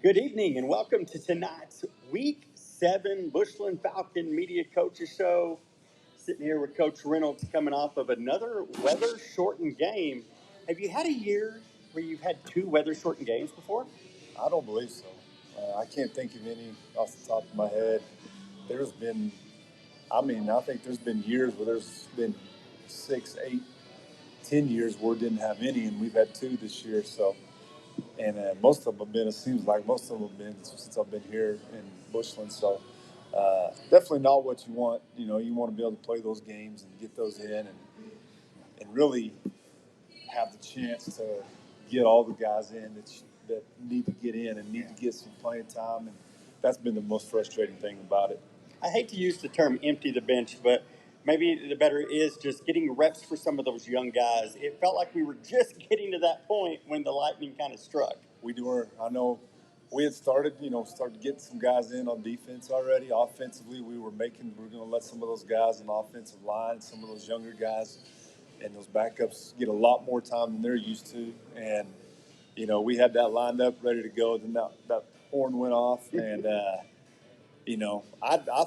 Good evening and welcome to tonight's Week 7 Bushland Falcon Media Coaches Show. Sitting here with Coach Reynolds coming off of another weather-shortened game. Have you had a year where you've had two weather-shortened games before? I don't believe so. I can't think of any off the top of my head. There's been, I think there's been years where there's been 6, 8, 10 years where we didn't have any, and we've had two this year. So, and most of them have been, it seems like most of them have been since I've been here in Bushland. So, definitely not what you want. You know, you want to be able to play those games and get those in and really have the chance to get all the guys in that need to get in and need to get some playing time, and that's been the most frustrating thing about it. I hate to use the term empty the bench, but maybe the better is just getting reps for some of those young guys. It felt like we were just getting to that point when the lightning kind of struck. We were, I know, we had started getting some guys in on defense already. Offensively, we're going to let some of those guys in the offensive line, some of those younger guys, and those backups get a lot more time than they're used to. And we had that lined up, ready to go. Then that horn went off, and I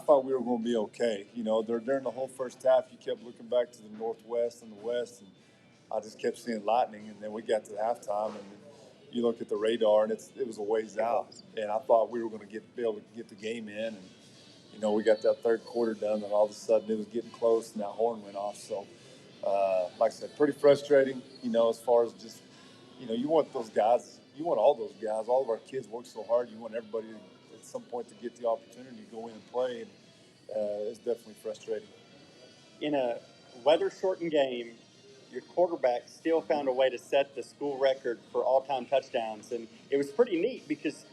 thought we were going to be okay. During the whole first half, you kept looking back to the northwest and the west, and I just kept seeing lightning. And then we got to halftime, and you look at the radar, and it was a ways out. And I thought we were going to be able to get the game in, and we got that third quarter done, and all of a sudden it was getting close, and that horn went off. So, like I said, pretty frustrating. As far as just you want those guys, you want all those guys. All of our kids work so hard. You want everybody at some point to get the opportunity to go in and play, and it's definitely frustrating. In a weather-shortened game, your quarterback still found a way to set the school record for all-time touchdowns, and it was pretty neat because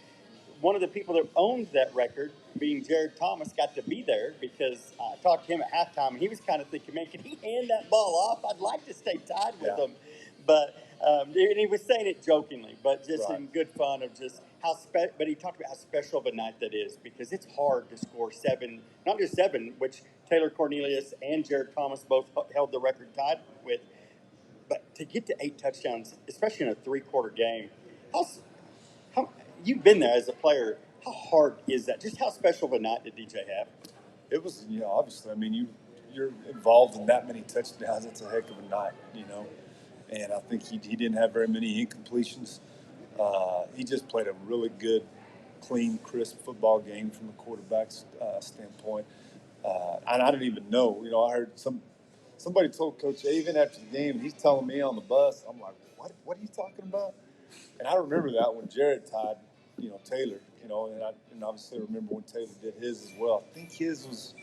one of the people that owned that record, being Jared Thomas, got to be there because I talked to him at halftime, and he was kind of thinking, man, can he hand that ball off? I'd like to stay tied with him. But and he was saying it jokingly, but just in good fun of just how but he talked about how special of a night that is because it's hard to score seven, not just seven, which Taylor Cornelius and Jared Thomas both held the record tied with, but to get to 8 touchdowns, especially in a three-quarter game, how you've been there as a player. How hard is that? Just how special of a night did DJ have? It was, obviously. I mean, you're involved in that many touchdowns. It's a heck of a night, And I think he didn't have very many incompletions. He just played a really good, clean, crisp football game from the quarterback's standpoint. And I didn't even know. I heard somebody told Coach Avon after the game, he's telling me on the bus. I'm like, what are you talking about? And I remember that when Jared tied, Taylor, and obviously remember when Taylor did his as well. I think his was,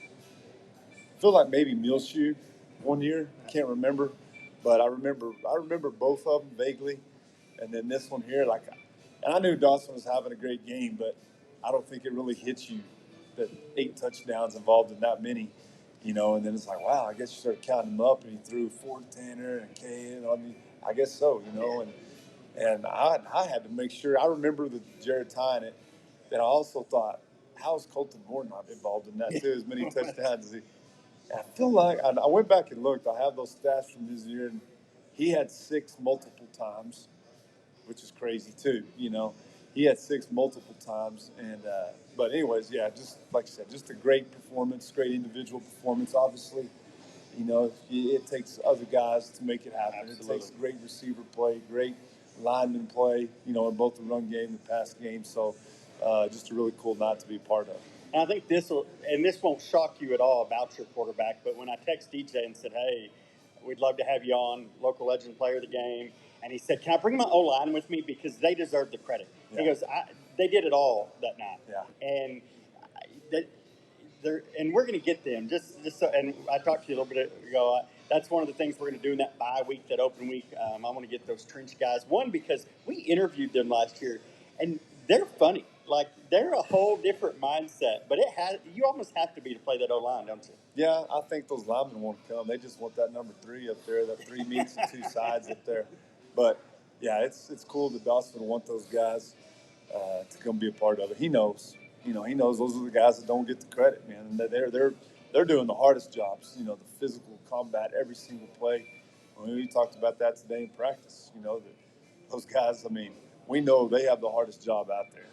I feel like maybe Muleshoe one year. I can't remember, but I remember both of them vaguely. And then this one here, and I knew Dawson was having a great game, but I don't think it really hits you that 8 touchdowns involved in that many, and then it's like, wow, I guess you start counting them up, and he threw 4 to Tanner and Kane. I guess so, and I had to make sure. I remember the Jared tying it. That I also thought, how is Colton Moore not involved in that too? As many touchdowns as he. And I feel like I went back and looked. I have those stats from his year, and he had 6 multiple times, which is crazy too. He had 6 multiple times, and but anyways, yeah, just like you said, just a great performance, great individual performance. Obviously, it takes other guys to make it happen. Absolutely. It takes great receiver play, great lineman play, in both the run game and the pass game. So just a really cool night to be a part of. And I think this won't shock you at all about your quarterback, but when I text DJ and said, hey, we'd love to have you on, local legend player of the game, and he said, can I bring my O-line with me because they deserve the credit. Yeah. He goes, they did it all that night. Yeah. And and we're going to get them just so. And I talked to you a little bit ago. That's one of the things we're going to do in that bye week, that open week. I want to get those trench guys. One, because we interviewed them last year, and they're funny. Like, they're a whole different mindset. But you almost have to be to play that O-line, don't you? Yeah, I think those linemen won't come. They just want that number 3 up there, that 3 meets and 2 sides up there. But yeah, it's cool that Dawson will want those guys to come be a part of it. He knows. He knows those are the guys that don't get the credit, man. And they're doing the hardest jobs. The physical combat every single play. We talked about that today in practice. That those guys. I mean, we know they have the hardest job out there.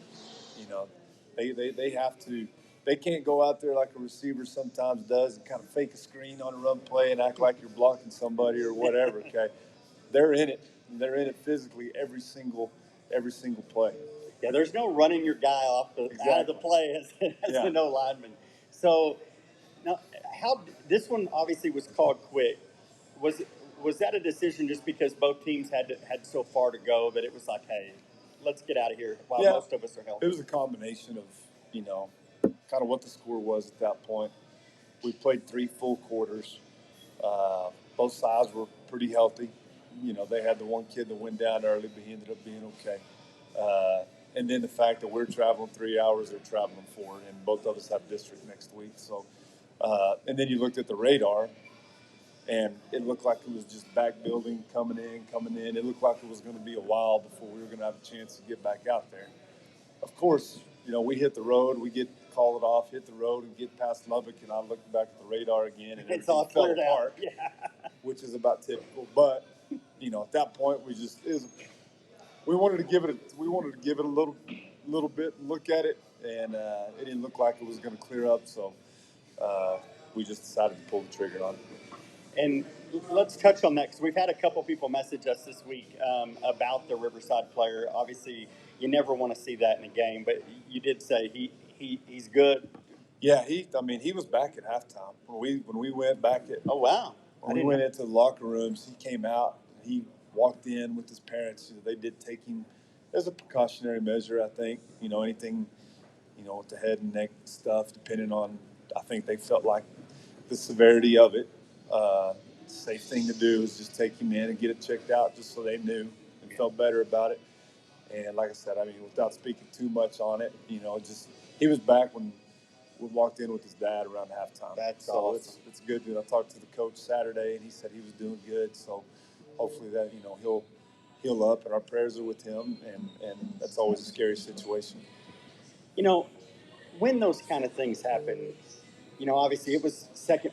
You know, they have to. They can't go out there like a receiver sometimes does and kind of fake a screen on a run play and act like you're blocking somebody or whatever. Okay, they're in it. They're in it physically every single play. Yeah, there's no running your guy off out of the play as Yeah. a no lineman. So now, how this one obviously was called quick. Was was that a decision just because both teams had so far to go that it was like, hey, let's get out of here while most of us are healthy? It was a combination of, you know, kind of what the score was at that point. We played 3 full quarters. Both sides were pretty healthy. You know, they had the one kid that went down early, but he ended up being okay. And then the fact that we're traveling 3 hours, they're traveling 4, and both of us have district next week. So, and then you looked at the radar, and it looked like it was just back building, coming in. It looked like it was going to be a while before we were going to have a chance to get back out there. Of course, you know, we hit the road, call it off, hit the road, and get past Lubbock, and I looked back at the radar again, and it's all fell cleared apart, out. Yeah. which is about typical. But you know, at that point, we wanted to give it a little bit and look at it, and it didn't look like it was going to clear up, so we just decided to pull the trigger on it. And let's touch on that because we've had a couple people message us this week about the Riverside player. Obviously, you never want to see that in a game, but you did say he's good. Yeah, he was back at halftime when we went back at. Oh wow! When we went into the locker rooms, he came out. He walked in with his parents. They did take him as a precautionary measure, I think. You know, anything, you know, with the head and neck stuff, depending on, I think they felt like the severity of it. Safe thing to do is just take him in and get it checked out, just so they knew and felt better about it. And like I said, I mean, without speaking too much on it, you know, just he was back when we walked in with his dad around halftime. That's so awesome. It's good. I talked to the coach Saturday, and he said he was doing good. So hopefully that, you know, he'll heal up, and our prayers are with him. And that's always a scary situation. You know, when those kind of things happen, you know, obviously it was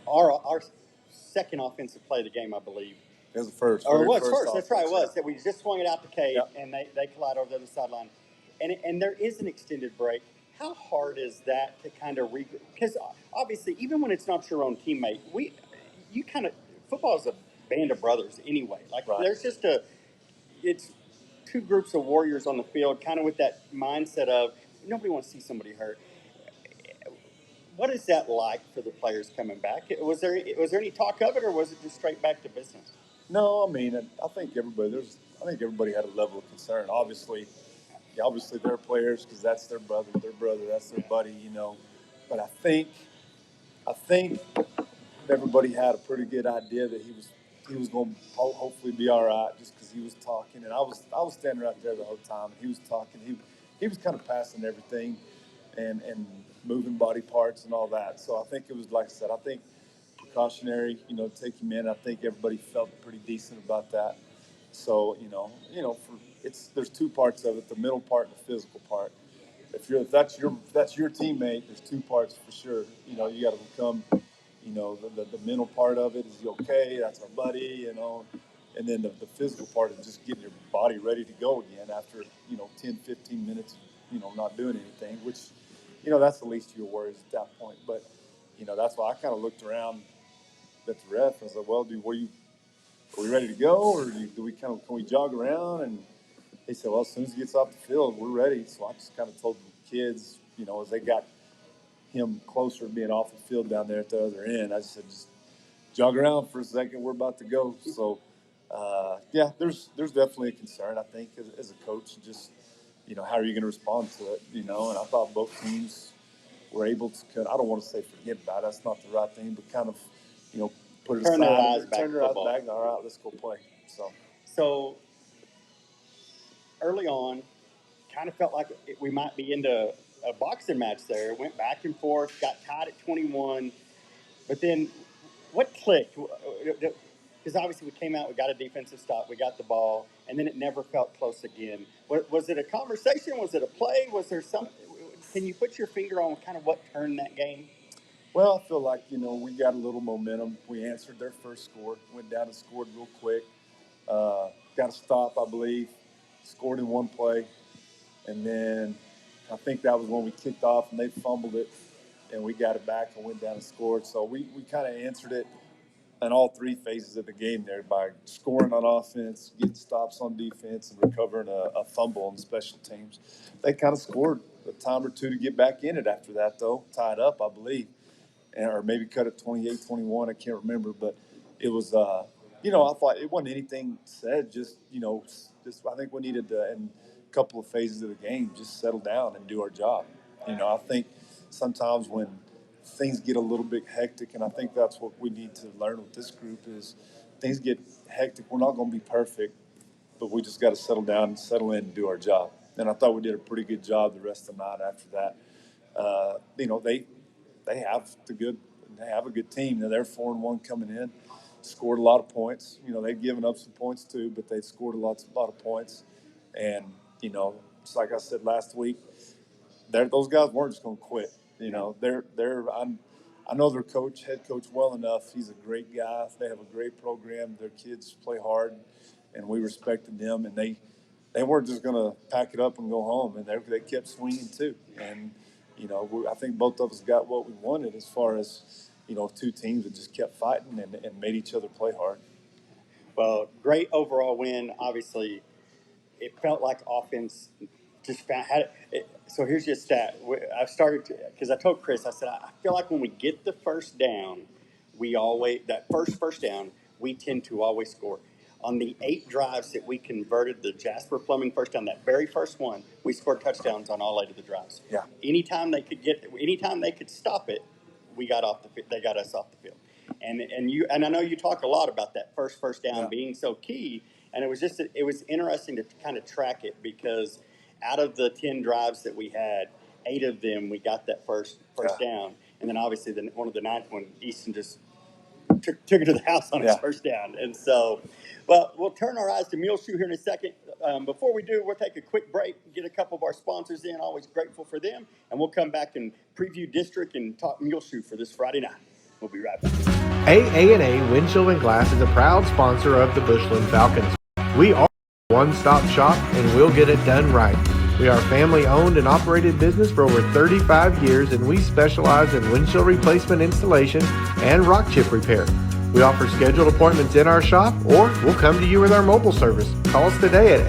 our second offensive play of the game, I believe. It was the first. Or it was first. That's right. It was. Yeah. That we just swung it out to Cade, Yep. and they collide over the other sideline. And there is an extended break. How hard is that to kind of because obviously even when it's not your own teammate, football is a band of brothers anyway. Like Right. there's just it's two groups of warriors on the field, kind of with that mindset of nobody wants to see somebody hurt. What is that like for the players coming back? Was there any talk of it, or was it just straight back to business? No, I mean, I think everybody had a level of concern. Obviously they're players because that's their brother, that's their buddy, you know. But I think everybody had a pretty good idea that he was going to hopefully be all right, just because he was talking, and I was standing right there the whole time, and he was talking. He was kind of passing everything, and moving body parts and all that. So I think it was, like I said, I think precautionary, you know, take him in. I think everybody felt pretty decent about that. So there's 2 parts of it: the mental part and the physical part. If that's your teammate, there's 2 parts for sure. You know, you got to become, you know, the mental part of it is okay. That's our buddy, you know, and then the physical part is just getting your body ready to go again after, you know, 10, 15 minutes, you know, not doing anything, which, you know, that's the least of your worries at that point. But, you know, that's why I kind of looked around at the ref and was like, well, are we ready to go, or can we jog around? And he said, well, as soon as he gets off the field, we're ready. So I just kind of told the kids, you know, as they got him closer to being off the field down there at the other end, I just said, just jog around for a second. We're about to go. So, yeah, there's definitely a concern, I think, as a coach, just, you know, how are you going to respond to it, you know? And I thought both teams were able to, I don't want to say forget about it. That's not the right thing, but kind of, you know, put it aside. Turn their eyes back. All right, let's go play. So early on, kind of felt like we might be into a boxing match there. It went back and forth, got tied at 21. But then what clicked? Because obviously we came out, we got a defensive stop, we got the ball, and then it never felt close again. Was it a conversation? Was it a play? Was there something? Can you put your finger on kind of what turned that game? Well, I feel like, you know, we got a little momentum. We answered their first score, went down and scored real quick. Got a stop, I believe, scored in one play. And then I think that was when we kicked off and they fumbled it, and we got it back and went down and scored. So we kind of answered it in all three phases of the game there by scoring on offense, getting stops on defense, and recovering a fumble on special teams. They kind of scored a time or two to get back in it after that, though, tied up, I believe, or maybe cut it 28-21. I can't remember, but it was, I thought it wasn't anything said. Just I think we needed to, in a couple of phases of the game, just settle down and do our job. I think sometimes when things get a little bit hectic, and I think that's what we need to learn with this group is things get hectic. We're not going to be perfect, but we just got to settle down and settle in and do our job. And I thought we did a pretty good job the rest of the night after that. They have a good team. They're 4-1 coming in, scored a lot of points. They've given up some points too, but they scored a lot of points. And just like I said last week, those guys weren't just going to quit. I know their head coach well enough. He's a great guy. They have a great program. Their kids play hard, and we respected them. And they weren't just going to pack it up and go home. And they kept swinging too. And I think both of us got what we wanted as far as two teams that just kept fighting and made each other play hard. Well, great overall win. Obviously, it felt like offense just had it. So here's your stat. I started because I told Chris, I said, I feel like when we get the first down, that first down, we tend to always score. On the 8 drives that we converted the Jasper Plumbing first down, that very first one, we scored touchdowns on all 8 of the drives. Yeah. Anytime they could stop it, they got us off the field. And I know you talk a lot about that first down being so key. And it was interesting to kind of track it because out of the 10 drives that we had, 8 of them we got that first down, and then obviously one of the 9th one, Easton just took it to the house on his first down. And so, but we'll turn our eyes to Mule Shoe here in a second. Before we do, we'll take a quick break, get a couple of our sponsors in. Always grateful for them, and we'll come back and preview district and talk Mule Shoe for this Friday night. We'll be right back. AA&A Windshield and Glass is a proud sponsor of the Bushland Falcons. We are a one-stop shop, and we'll get it done right. We are a family-owned and operated business for over 35 years, and we specialize in windshield replacement installation and rock chip repair. We offer scheduled appointments in our shop, or we'll come to you with our mobile service. Call us today at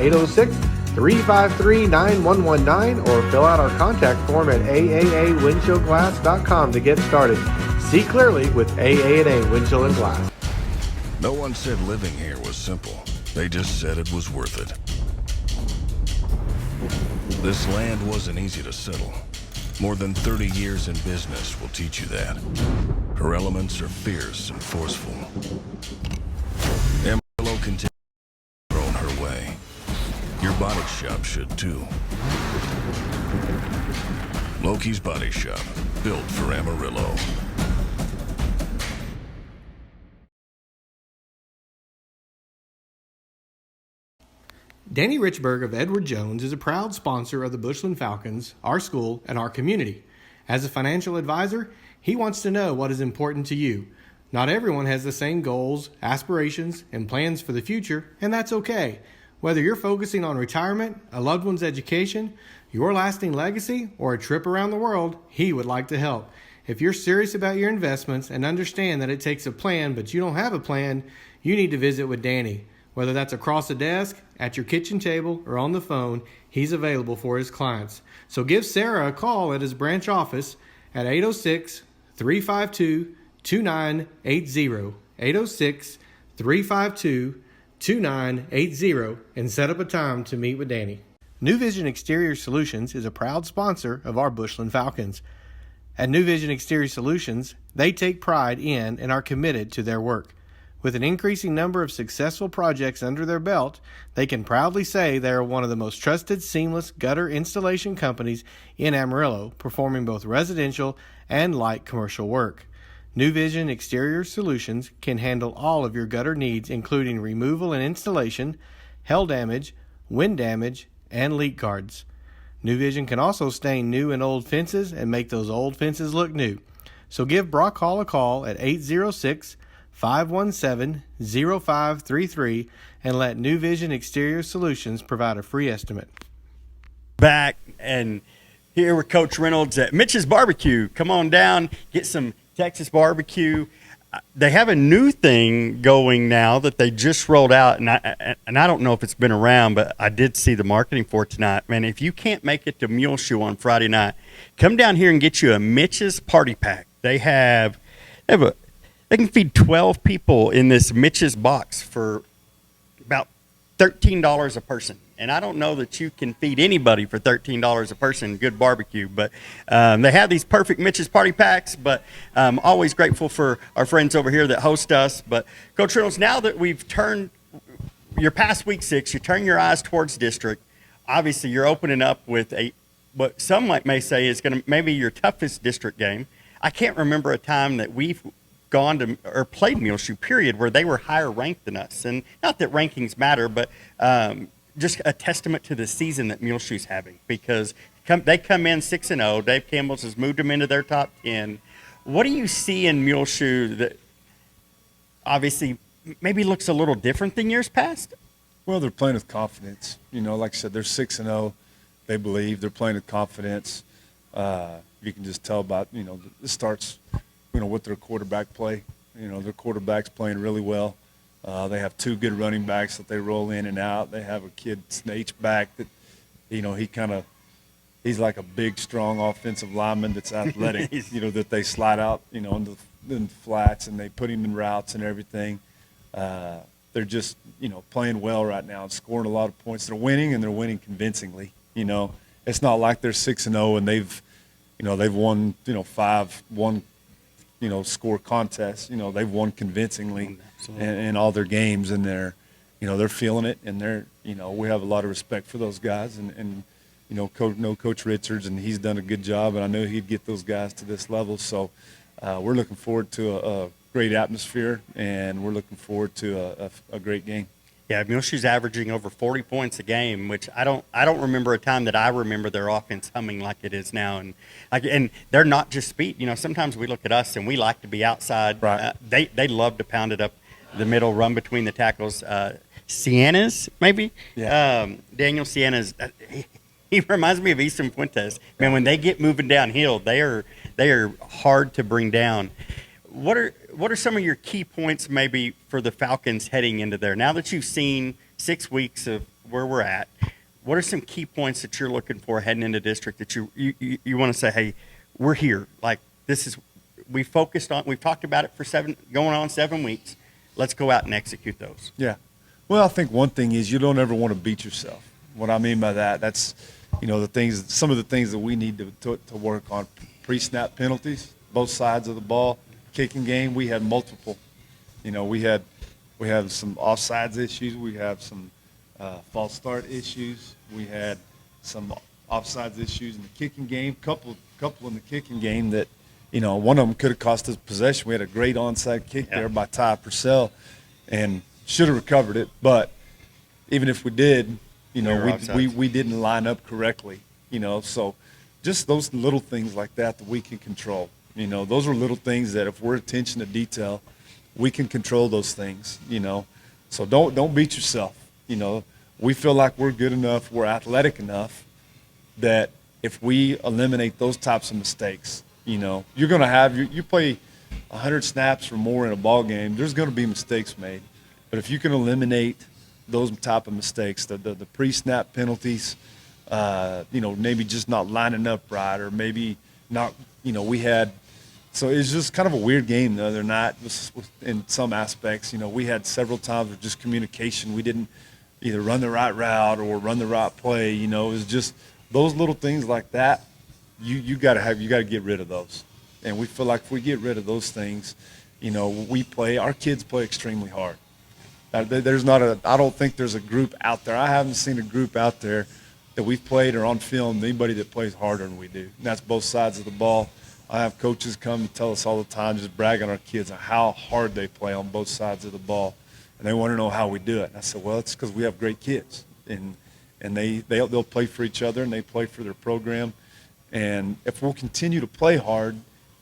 806-353-9119 or fill out our contact form at aawindshieldglass.com to get started. See clearly with AA&A Windshield and Glass. No one said living here was simple. They just said it was worth it. This land wasn't easy to settle. More than 30 years in business will teach you that. Her elements are fierce and forceful. Amarillo continues to grow her way. Your body shop should too. Loki's Body Shop, built for Amarillo. Danny Richburg of Edward Jones is a proud sponsor of the Bushland Falcons, our school, and our community. As a financial advisor, he wants to know what is important to you. Not everyone has the same goals, aspirations, and plans for the future, and that's okay. Whether you're focusing on retirement, a loved one's education, your lasting legacy, or a trip around the world, he would like to help. If you're serious about your investments and understand that it takes a plan, but you don't have a plan, you need to visit with Danny. Whether that's across the desk, at your kitchen table, or on the phone, he's available for his clients. So give Sarah a call at his branch office at 806-352-2980, 806-352-2980, and set up a time to meet with Danny. New Vision Exterior Solutions is a proud sponsor of our Bushland Falcons. At New Vision Exterior Solutions, they take pride in and are committed to their work. With an increasing number of successful projects under their belt, they can proudly say they are one of the most trusted seamless gutter installation companies in Amarillo, performing both residential and light commercial work. New Vision Exterior Solutions can handle all of your gutter needs, including removal and installation, hail damage, wind damage, and leak guards. New Vision can also stain new and old fences and make those old fences look new. So give Brock Hall a call at 806-517-0533 and let New Vision Exterior Solutions provide a free estimate. Back, and here with Coach Reynolds at Mitch's Barbecue. Come on down, get some Texas barbecue. They have a new thing going now that they just rolled out, and I don't know if it's been around, but I did see the marketing for it tonight. Man, if you can't make it to Muleshoe on Friday night, come down here and get you a Mitch's Party Pack. They can feed 12 people in this Mitch's box for about $13 a person. And I don't know that you can feed anybody for $13 a person good barbecue, but they have these perfect Mitch's Party Packs. But I'm always grateful for our friends over here that host us. But Coach Reynolds, now that we've turned your past week 6, you turn your eyes towards district. Obviously, you're opening up with what some may say is going to maybe your toughest district game. I can't remember a time that we've gone to or played Muleshoe, period, where they were higher ranked than us. And not that rankings matter, but just a testament to the season that Muleshoe's having, because they come in 6-0. Dave Campbell's has moved them into their top 10. What do you see in Muleshoe that obviously maybe looks a little different than years past? Well, they're playing with confidence. Like I said, they're 6-0. They believe they're playing with confidence. You can just tell about, it starts, with their quarterback play. Their quarterback's playing really well. They have 2 good running backs that they roll in and out. They have a kid, H-back, that, he's like a big, strong offensive lineman that's athletic, that they slide out, in the flats, and they put him in routes and everything. They're just, playing well right now and scoring a lot of points. They're winning, and they're winning convincingly. It's not like they're 6-0 and they've won, 5 score contests. They've won convincingly in all their games, and they're feeling it, and we have a lot of respect for those guys, and Coach Richards, and he's done a good job, and I know he'd get those guys to this level. So we're looking forward to a great atmosphere, and we're looking forward to a great game. Yeah, Muleshoe's averaging over 40 points a game, which I don't remember a time that I remember their offense humming like it is now. And they're not just speed. Sometimes we look at us and we like to be outside. Right. They love to pound it up the middle, run between the tackles. Siena's maybe. Yeah. Daniel Siena's. He reminds me of Easton Fuentes. Man, when they get moving downhill, they are hard to bring down. What are some of your key points maybe for the Falcons heading into there? Now that you've seen 6 weeks of where we're at, what are some key points that you're looking for heading into district that you want to say, hey, we're here. Like, we've talked about it for going on 7 weeks. Let's go out and execute those. Yeah. Well, I think one thing is you don't ever want to beat yourself. What I mean by that, that's, some of the things that we need to work on. Pre-snap penalties, both sides of the ball. Kicking game, we had multiple. We have some offsides issues. We have some false start issues. We had some offsides issues in the kicking game. Couple in the kicking game that, one of them could have cost us possession. We had a great onside kick there by Ty Purcell, and should have recovered it. But even if we did, we didn't line up correctly. So just those little things like that we can control. Those are little things that if we're attention to detail, we can control those things, So don't beat yourself. We feel like we're good enough, we're athletic enough that if we eliminate those types of mistakes, you're going to have you play 100 snaps or more in a ball game, there's going to be mistakes made. But if you can eliminate those type of mistakes, the pre-snap penalties, maybe just not lining up right, or maybe not, we had. So it's just kind of a weird game the other night in some aspects. We had several times with just communication. We didn't either run the right route or run the right play. It was just those little things like that. You got to get rid of those. And we feel like if we get rid of those things, our kids play extremely hard. I don't think there's a group out there. I haven't seen a group out there that we've played or on film, anybody that plays harder than we do. And that's both sides of the ball. I have coaches come and tell us all the time, just brag on our kids on how hard they play on both sides of the ball, and they want to know how we do it. And I said, well, it's because we have great kids, and they'll play for each other, and they play for their program. And if we'll continue to play hard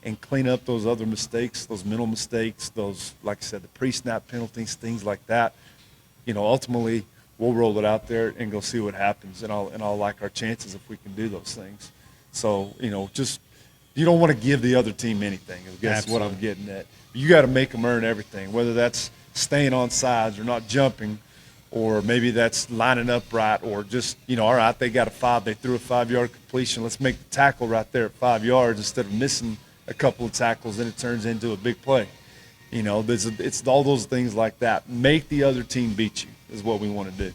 and clean up those other mistakes, those mental mistakes, those, like I said, the pre-snap penalties, things like that, ultimately we'll roll it out there and go see what happens, and I'll like our chances if we can do those things. So, just you don't want to give the other team anything. I guess Absolutely. what I'm getting at. You got to make them earn everything, whether that's staying on sides or not jumping, or maybe that's lining up right, or just, all right, they got a 5, they threw a 5-yard completion. Let's make the tackle right there at 5 yards instead of missing a couple of tackles, then it turns into a big play. It's all those things like that. Make the other team beat you is what we want to do.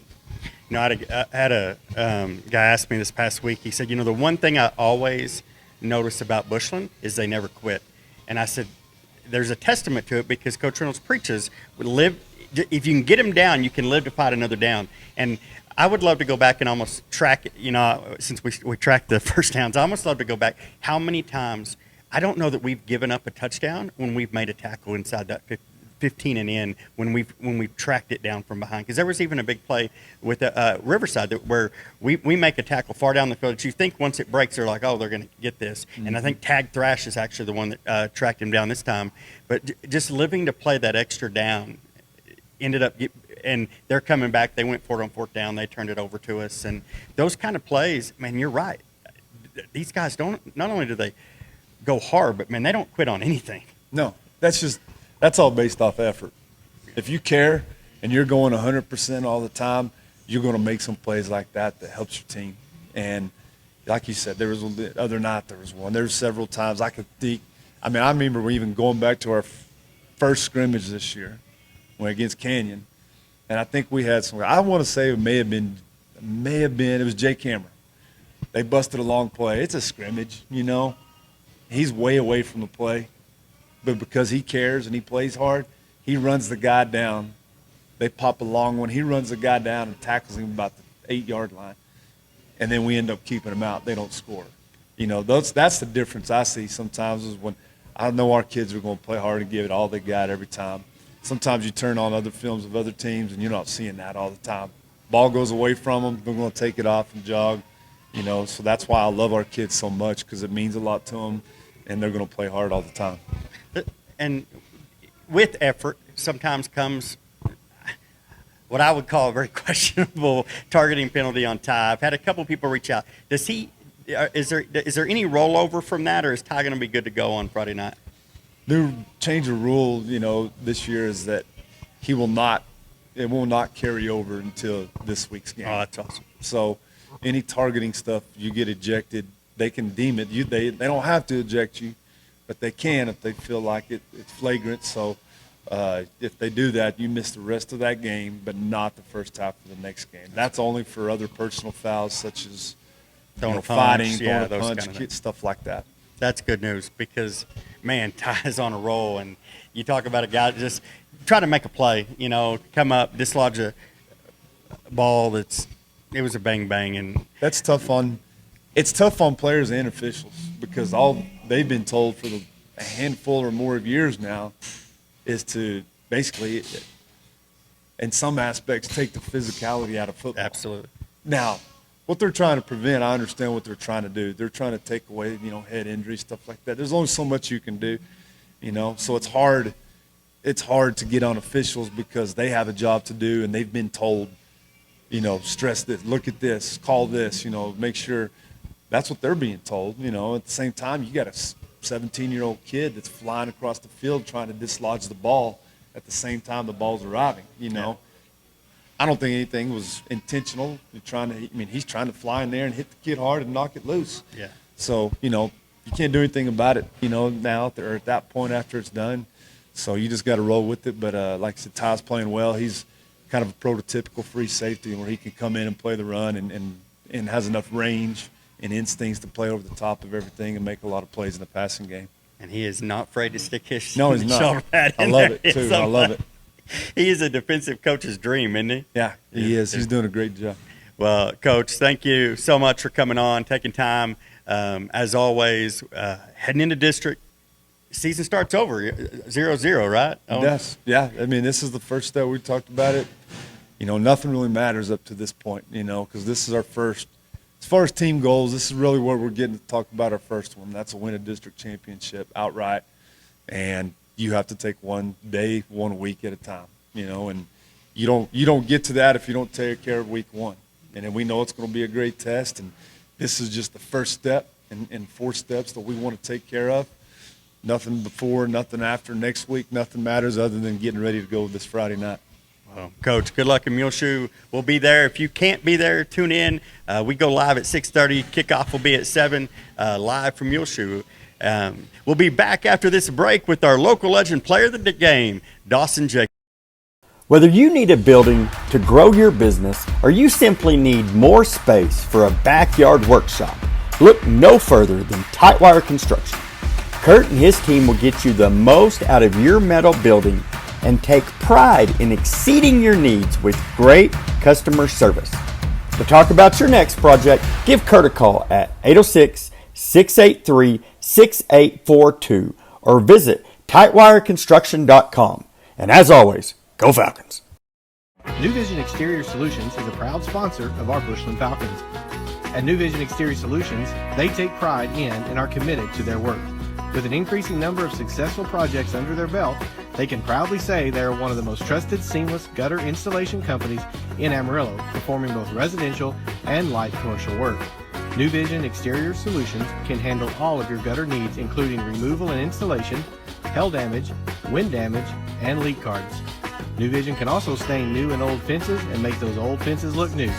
I had a guy ask me this past week. He said, the one thing I always notice about Bushland is they never quit. And I said, there's a testament to it because Coach Reynolds preaches, if you can get him down, you can live to fight another down. And I would love to go back and almost track it, since we tracked the first downs, I almost love to go back how many times. I don't know that we've given up a touchdown when we've made a tackle inside that 15 and in when we've tracked it down from behind. Because there was even a big play with Riverside where we make a tackle far down the field that you think once it breaks, they're like, oh, they're going to get this. Mm-hmm. And I think Tag Thrash is actually the one that tracked him down this time. But just living to play that extra down ended up and they're coming back. They went for it on 4th down. They turned it over to us. And those kind of plays, man, you're right. These guys not only do they go hard, but, man, they don't quit on anything. No, that's all based off effort. If you care and you're going 100% all the time, you're going to make some plays like that helps your team. And like you said, there was the other night there was one. There were several times I remember we even going back to our first scrimmage this year against Canyon, and I think we had some. I want to say it may have been. It was Jay Cameron. They busted a long play. It's a scrimmage, He's way away from the play, but because he cares and he plays hard, he runs the guy down. They pop a long one. He runs the guy down and tackles him about the 8-yard line, and then we end up keeping him out. They don't score. That's the difference I see sometimes is when I know our kids are going to play hard and give it all they got every time. Sometimes you turn on other films of other teams, and you're not seeing that all the time. Ball goes away from them. They're going to take it off and jog. So that's why I love our kids so much because it means a lot to them. And they're going to play hard all the time. And with effort sometimes comes what I would call a very questionable targeting penalty on Ty. I've had a couple people reach out. Is there any rollover from that, or is Ty going to be good to go on Friday night? New change of rule, this year is that it will not carry over until this week's game. Oh, that's awesome. So any targeting stuff, you get ejected. They can deem it. They don't have to eject you, but they can if they feel like it's flagrant. So if they do that, you miss the rest of that game, but not the first half of the next game. That's only for other personal fouls such as fighting, throwing a punch, stuff like that. That's good news because, man, Ty's on a roll, and you talk about a guy just try to make a play, come up, dislodge a ball it was a bang, and that's tough on. It's tough on players and officials because all they've been told for a handful or more of years now is to basically, in some aspects, take the physicality out of football. Absolutely. Now, what they're trying to prevent, I understand what they're trying to do. They're trying to take away, head injuries, stuff like that. There's only so much you can do, So it's hard. It's hard to get on officials because they have a job to do and they've been told, stress this, look at this, call this, make sure. That's what they're being told. At the same time, you got a 17-year-old kid that's flying across the field trying to dislodge the ball at the same time the ball's arriving. Yeah. I don't think anything was intentional. He's trying to fly in there and hit the kid hard and knock it loose. Yeah. So, you can't do anything about it, now or at that point after it's done. So you just got to roll with it. But like I said, Ty's playing well. He's kind of a prototypical free safety where he can come in and play the run and has enough range and instincts to play over the top of everything and make a lot of plays in the passing game. And he is not afraid to stick his shoulder pad in I love it, too. I love it. He is a defensive coach's dream, isn't he? Yeah, he is. He's doing a great job. Well, Coach, thank you so much for coming on, taking time. As always, heading into district, season starts over 0-0, right? Yes. Yeah. This is the first step. We talked about it. Nothing really matters up to this point, because this is our first. As far as team goals, this is really where we're getting to talk about our first one. That's to win a district championship outright. And you have to take one day, 1 week at a time, and you don't get to that if you don't take care of week one. And then we know it's going to be a great test, and this is just the first step. and 4 steps that we want to take care of. Nothing before, nothing after. Next week, nothing matters other than getting ready to go this Friday night. Well, Coach, good luck in Muleshoe. We'll be there. If you can't be there, tune in. We go live at 6:30. Kickoff will be at 7, live from Muleshoe. We'll be back after this break with our local legend player of the game, Dawson Jacobs. Whether you need a building to grow your business or you simply need more space for a backyard workshop, look no further than Tightwire Construction. Kurt and his team will get you the most out of your metal building and take pride in exceeding your needs with great customer service. To talk about your next project, give Kurt a call at 806-683-6842 or visit tightwireconstruction.com. And as always, go Falcons! New Vision Exterior Solutions is a proud sponsor of our Bushland Falcons. At New Vision Exterior Solutions, they take pride in and are committed to their work. With an increasing number of successful projects under their belt, they can proudly say they are one of the most trusted seamless gutter installation companies in Amarillo, performing both residential and light commercial work. New Vision Exterior Solutions can handle all of your gutter needs, including removal and installation, hail damage, wind damage, and leak cards. New Vision can also stain new and old fences and make those old fences look new.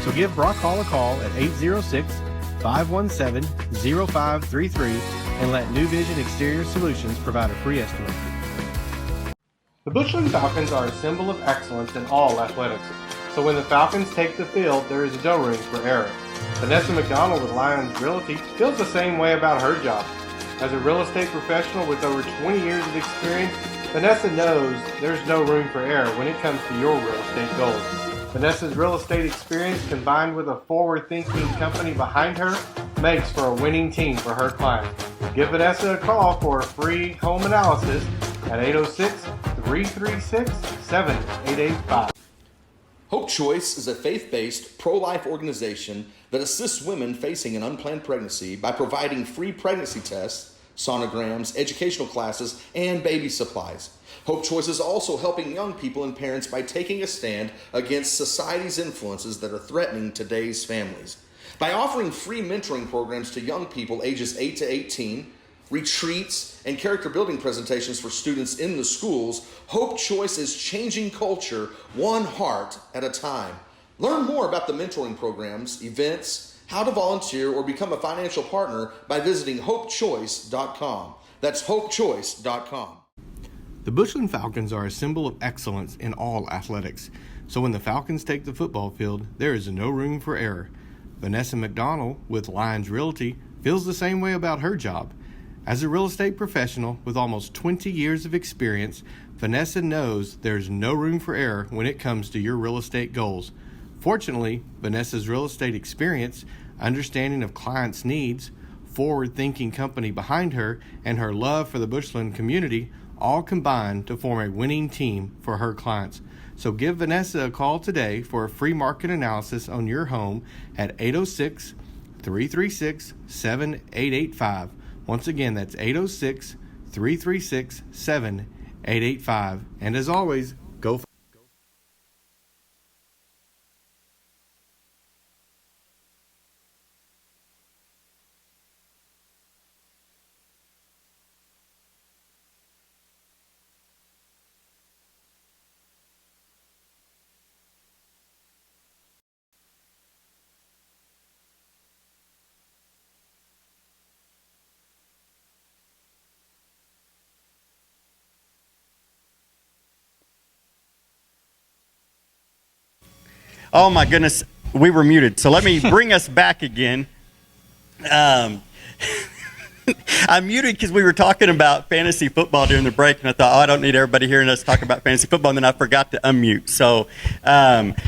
So give Brock Hall a call at 806-517-0533 and let New Vision Exterior Solutions provide a free estimate. The Bushland Falcons are a symbol of excellence in all athletics. So when the Falcons take the field, there is no room for error. Vanessa McDonald with Lions Realty feels the same way about her job. As a real estate professional with over 20 years of experience, Vanessa knows there's no room for error when it comes to your real estate goals. Vanessa's real estate experience combined with a forward-thinking company behind her makes for a winning team for her clients. Give Vanessa a call for a free home analysis at 806-336-7885. Hope Choice is a faith-based, pro-life organization that assists women facing an unplanned pregnancy by providing free pregnancy tests, sonograms, educational classes, and baby supplies. Hope Choice is also helping young people and parents by taking a stand against society's influences that are threatening today's families. By offering free mentoring programs to young people ages 8 to 18, retreats, and character building presentations for students in the schools, Hope Choice is changing culture one heart at a time. Learn more about the mentoring programs, events, how to volunteer, or become a financial partner by visiting hopechoice.com. That's hopechoice.com. The Bushland Falcons are a symbol of excellence in all athletics. So when the Falcons take the football field, there is no room for error. Vanessa McDonald with Lions Realty feels the same way about her job. As a real estate professional with almost 20 years of experience, Vanessa knows there's no room for error when it comes to your real estate goals. Fortunately, Vanessa's real estate experience, understanding of clients' needs, forward-thinking company behind her, and her love for the Bushland community all combine to form a winning team for her clients. So give Vanessa a call today for a free market analysis on your home at 806-336-7885. Once again, that's 806-336-7885. And as always, go Oh my goodness, we were muted. So let me bring us back again. I'm muted because we were talking about fantasy football during the break, and I thought, I don't need everybody hearing us talk about fantasy football, and then I forgot to unmute. So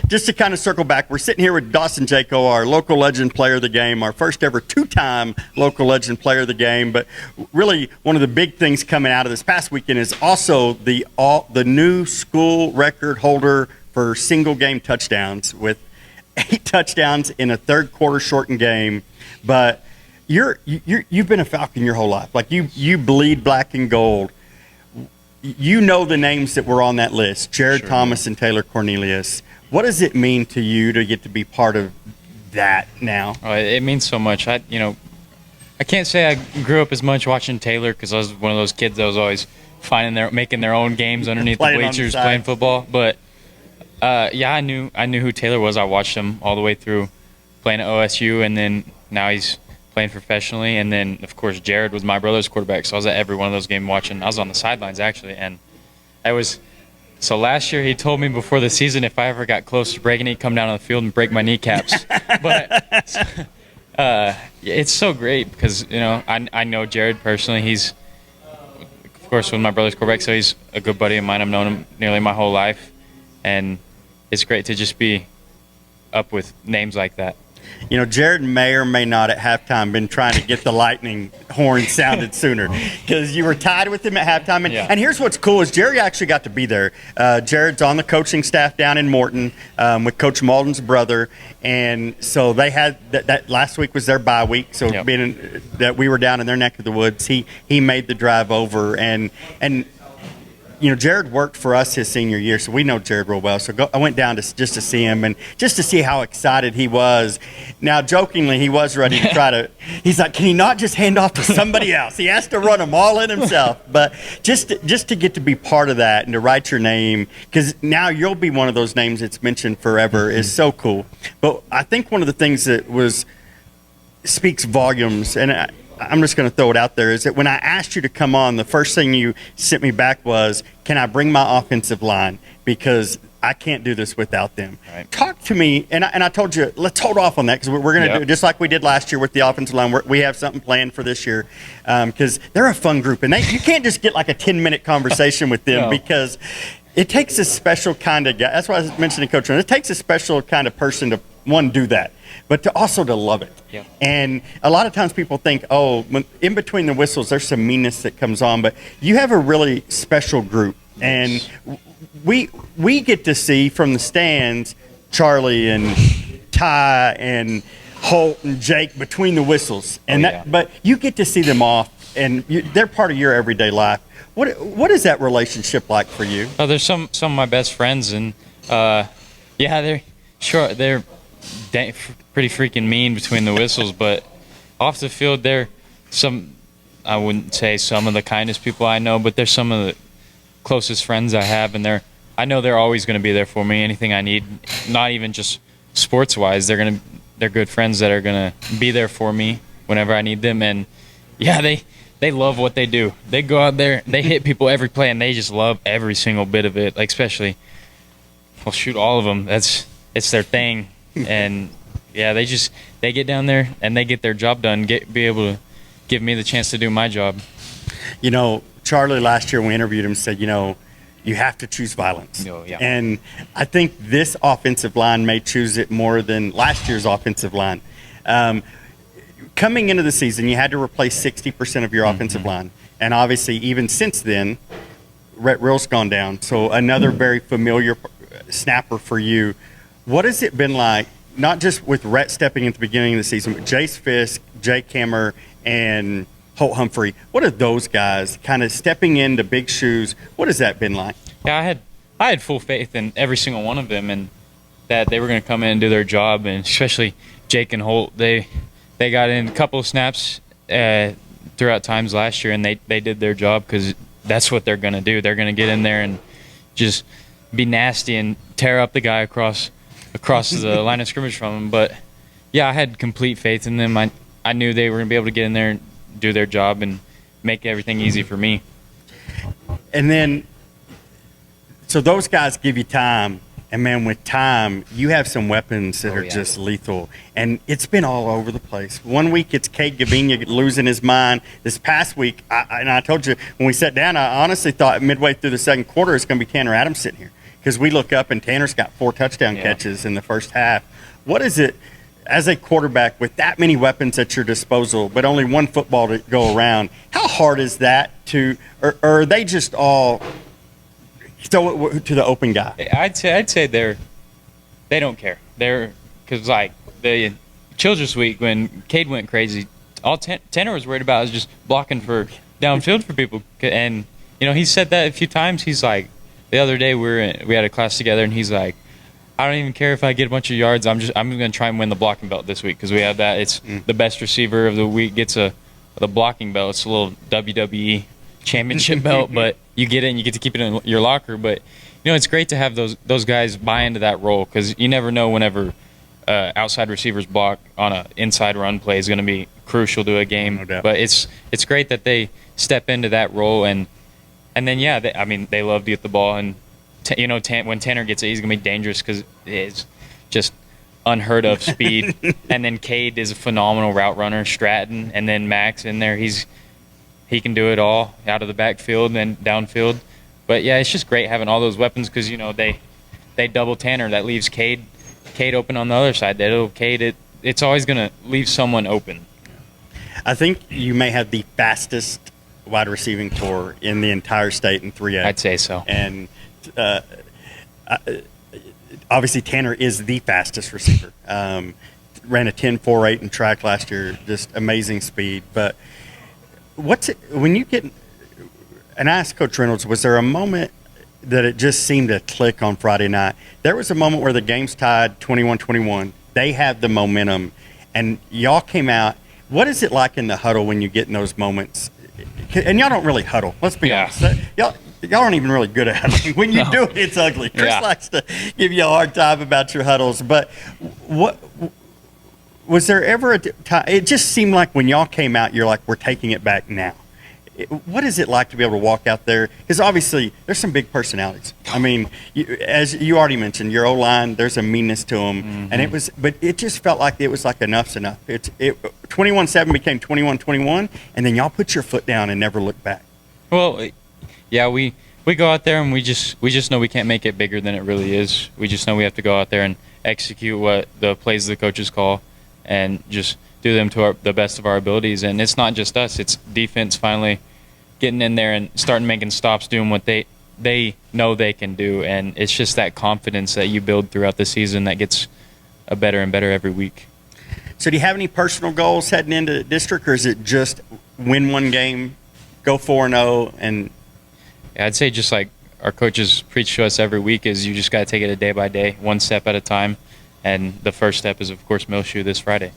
just to kind of circle back, we're sitting here with Dawson Jaco, our local legend player of the game, our first ever two-time local legend player of the game. But really, one of the big things coming out of this past weekend is also the new school record holder for single game touchdowns with 8 touchdowns in a third quarter shortened game. But you've been a Falcon your whole life. Like you bleed black and gold. You know the names that were on that list, Jared Sure. Thomas and Taylor Cornelius. What does it mean to you to get to be part of that now? It means so much. I can't say I grew up as much watching Taylor because I was one of those kids that was always making their own games underneath the bleachers playing football. But yeah, I knew who Taylor was. I watched him all the way through playing at OSU, and then now he's playing professionally. And then of course Jared was my brother's quarterback, so I was at every one of those games watching. I was on the sidelines actually, and so last year he told me before the season if I ever got close to breaking it, he'd come down on the field and break my kneecaps. But it's so great because I know Jared personally. He's of course one of my brother's quarterback, so he's a good buddy of mine. I've known him nearly my whole life, and it's great to just be up with names like that. Jared may or may not at halftime been trying to get the lightning horn sounded sooner because you were tied with him at halftime. And here's what's cool is Jerry actually got to be there. Jared's on the coaching staff down in Morton with Coach Malden's brother. And so they had that last week was their bye week. So being that we were down in their neck of the woods, he made the drive over. And Jared worked for us his senior year, so we know Jared real well. So I went down just to see him and just to see how excited he was. Now, jokingly, he was ready to try to – he's like, can he not just hand off to somebody else? He has to run them all in himself. But just to get to be part of that and to write your name, because now you'll be one of those names that's mentioned forever is so cool. But I think one of the things that speaks volumes, and I'm just going to throw it out there, is that when I asked you to come on, the first thing you sent me back was, can I bring my offensive line? Because I can't do this without them. Right. Talk to me, and I told you, let's hold off on that because we're going to do it just like we did last year with the offensive line. We have something planned for this year because they're a fun group, and you can't just get like a 10-minute conversation with them because it takes a special kind of guy. That's why I was mentioning Coach Ron. It takes a special kind of person to, one, do that, but to also to love it. Yeah. And a lot of times people think, in between the whistles, there's some meanness that comes on, but you have a really special group. And we get to see from the stands Charlie and Ty and Holt and Jake between the whistles. And but you get to see them off, and they're part of your everyday life. What is that relationship like for you? Oh, there's some of my best friends, and they're pretty freaking mean between the whistles, but off the field they're I wouldn't say some of the kindest people I know, but they're some of the closest friends I have, and I know they're always going to be there for me. Anything I need, not even just sports wise, they're good friends that are going to be there for me whenever I need them. And they love what they do. They go out there, they hit people every play, and they just love every single bit of it. Like especially, shoot, all of them. It's their thing. And they get down there and they get their job done. Be able to give me the chance to do my job. Charlie last year when we interviewed him said, you have to choose violence. And I think this offensive line may choose it more than last year's offensive line. Coming into the season, you had to replace 60% of your offensive line. And obviously, even since then, Rhett Rill's gone down. So another very familiar snapper for you. What has it been like, not just with Rhett stepping into the beginning of the season, but Jace Fisk, Jake Hammer, and Holt Humphrey? What are those guys kind of stepping into big shoes? What has that been like? Yeah, I had full faith in every single one of them, and that they were going to come in and do their job. And especially Jake and Holt, they got in a couple of snaps throughout times last year, and they did their job because that's what they're going to do. They're going to get in there and just be nasty and tear up the guy across the line of scrimmage from him. But I had complete faith in them. I knew they were going to be able to get in there and do their job and make everything easy for me. And then, so those guys give you time, and man, with time, you have some weapons that are just lethal. And it's been all over the place. 1 week it's Cade Gavinia losing his mind. This past week, I told you when we sat down, I honestly thought midway through the second quarter it's going to be Tanner Adams sitting here because we look up and Tanner's got 4 touchdown catches in the first half. What is it? As a quarterback with that many weapons at your disposal, but only one football to go around, how hard is that or are they just all throw it to the open guy? I'd say they don't care. Because like the Childress week when Cade went crazy, all Tanner was worried about was just blocking for downfield for people. And he said that a few times. He's like, the other day we had a class together, and he's like, I don't even care if I get a bunch of yards. I'm going to try and win the blocking belt this week because we have that. It's the best receiver of the week gets a the blocking belt. It's a little WWE championship belt, but you get it and you get to keep it in your locker. But it's great to have those guys buy into that role, because you never know whenever outside receivers block on an inside run play is going to be crucial to a game. No doubt. But it's great that they step into that role, and then they love to get the ball, and when Tanner gets it, he's going to be dangerous because it's just unheard of speed. And then Cade is a phenomenal route runner. Stratton, and then Max in there. He can do it all out of the backfield and downfield. But yeah, it's just great having all those weapons, because they double Tanner. That leaves Cade open on the other side. It's always going to leave someone open. I think you may have the fastest wide receiving core in the entire state in 3A. I'd say so. And obviously Tanner is the fastest receiver. Ran a 10.48 in track last year, just amazing speed. But when you get, and I asked Coach Reynolds, was there a moment that it just seemed to click on Friday night? There was a moment where the game's tied 21-21. They have the momentum, and y'all came out. What is it like in the huddle when you get in those moments? And y'all don't really huddle. Let's be honest. Y'all aren't even really good at huddling. When you do it, it's ugly. Chris likes to give you a hard time about your huddles. But what was there ever a time? It just seemed like when y'all came out, you're like, we're taking it back now. What is it like to be able to walk out there? Because obviously there's some big personalities. I mean, as you already mentioned, your O-line, there's a meanness to them. And but it just felt like it was like enough's enough. 21-7 became 21-21, and then y'all put your foot down and never looked back. Well, yeah, we go out there and we just know we can't make it bigger than it really is. We just know we have to go out there and execute what the plays the coaches call, and just do them to the best of our abilities. And it's not just us; it's defense finally getting in there and starting making stops, doing what they know they can do. And it's just that confidence that you build throughout the season that gets better and better every week. So do you have any personal goals heading into district, or is it just win one game, go 4-0, and I'd say, just like our coaches preach to us every week, is you just got to take it a day by day, one step at a time. And the first step is, of course, Muleshoe this Friday.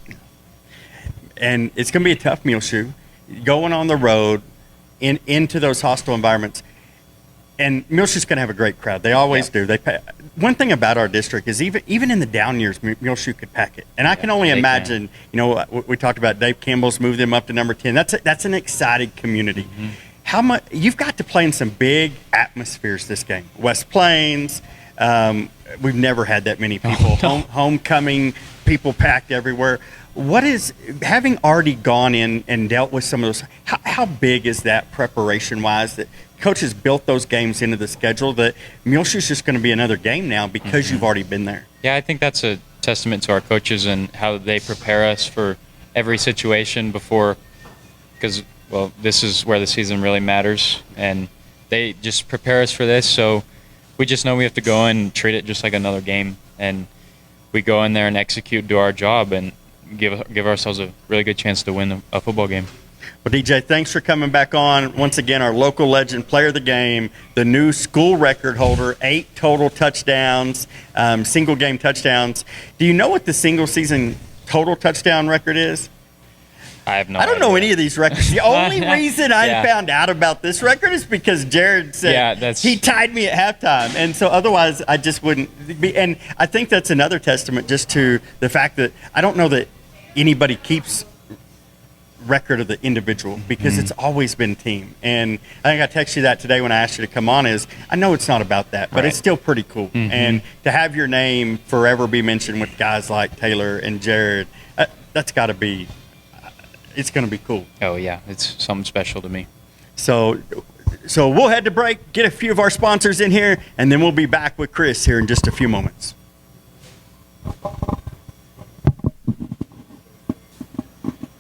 And it's going to be a tough Muleshoe, going on the road into those hostile environments. And Muleshoe's going to have a great crowd. They always do. One thing about our district is even in the down years, Muleshoe could pack it. And I can only imagine, we talked about Dave Campbell's moved them up to number 10. That's an excited community. How much you've got to play in some big atmospheres this game. West Plains, we've never had that many people. Homecoming, people packed everywhere. What is, having already gone in and dealt with some of those, how big is that preparation-wise, that coaches built those games into the schedule, that Muleshoe's just going to be another game now because you've already been there? Yeah, I think that's a testament to our coaches and how they prepare us for every situation before, because, well, this is where the season really matters, and they just prepare us for this. So we just know we have to go in and treat it just like another game, and we go in there and execute, do our job, and give ourselves a really good chance to win a football game. Well, DJ, thanks for coming back on. Once again, our local legend, player of the game, the new school record holder, 8 total touchdowns, single game touchdowns. Do you know what the single season total touchdown record is? I have no idea. I don't know any of these records. The only reason I found out about this record is because Jared said he tied me at halftime. And so otherwise I just wouldn't be. And I think that's another testament just to the fact that I don't know that anybody keeps record of the individual, because it's always been team. And I think I texted you that today when I asked you to come on, is I know it's not about that, but it's still pretty cool. And to have your name forever be mentioned with guys like Taylor and Jared, that's got to be, it's going to be cool. Oh yeah, it's something special to me. So we'll head to break, get a few of our sponsors in here, and then we'll be back with Chris here in just a few moments.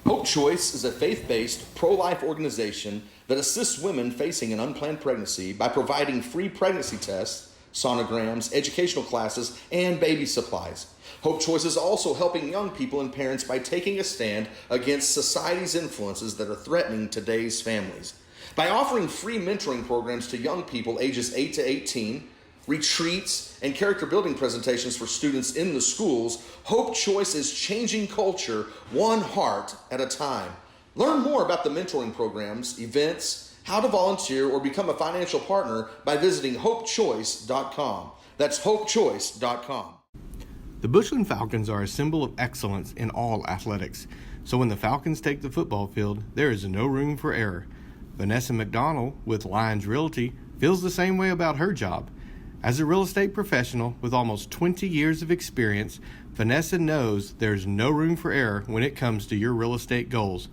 Hope Choice is a faith-based, pro-life organization that assists women facing an unplanned pregnancy by providing free pregnancy tests, sonograms, educational classes, and baby supplies. Hope Choice is also helping young people and parents by taking a stand against society's influences that are threatening today's families. By offering free mentoring programs to young people ages 8 to 18, retreats, and character building presentations for students in the schools, Hope Choice is changing culture one heart at a time. Learn more about the mentoring programs, events, how to volunteer, or become a financial partner by visiting hopechoice.com. That's hopechoice.com. The Bushland Falcons are a symbol of excellence in all athletics. So when the Falcons take the football field, there is no room for error. Vanessa McDonald with Lyons Realty feels the same way about her job. As a real estate professional with almost 20 years of experience, Vanessa knows there's no room for error when it comes to your real estate goals.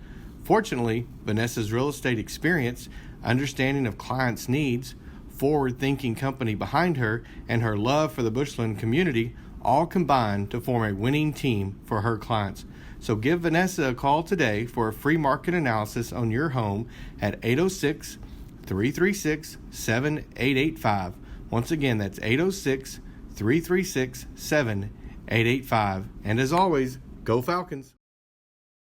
Fortunately, Vanessa's real estate experience, understanding of clients' needs, forward-thinking company behind her, and her love for the Bushland community all combine to form a winning team for her clients. So give Vanessa a call today for a free market analysis on your home at 806-336-7885. Once again, that's 806-336-7885. And as always, go Falcons.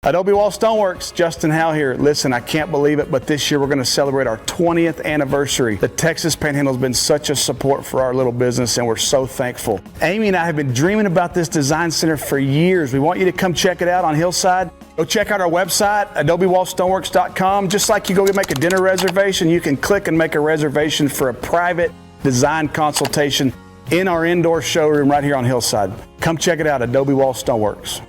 Adobe Wall Stoneworks, Justin Howe here. Listen, I can't believe it, but this year we're going to celebrate our 20th anniversary. The Texas Panhandle has been such a support for our little business, and we're so thankful. Amy and I have been dreaming about this design center for years. We want you to come check it out on Hillside. Go check out our website, adobewallstoneworks.com. Just like you go make a dinner reservation, you can click and make a reservation for a private design consultation in our indoor showroom right here on Hillside. Come check it out, Adobe Wall Stoneworks.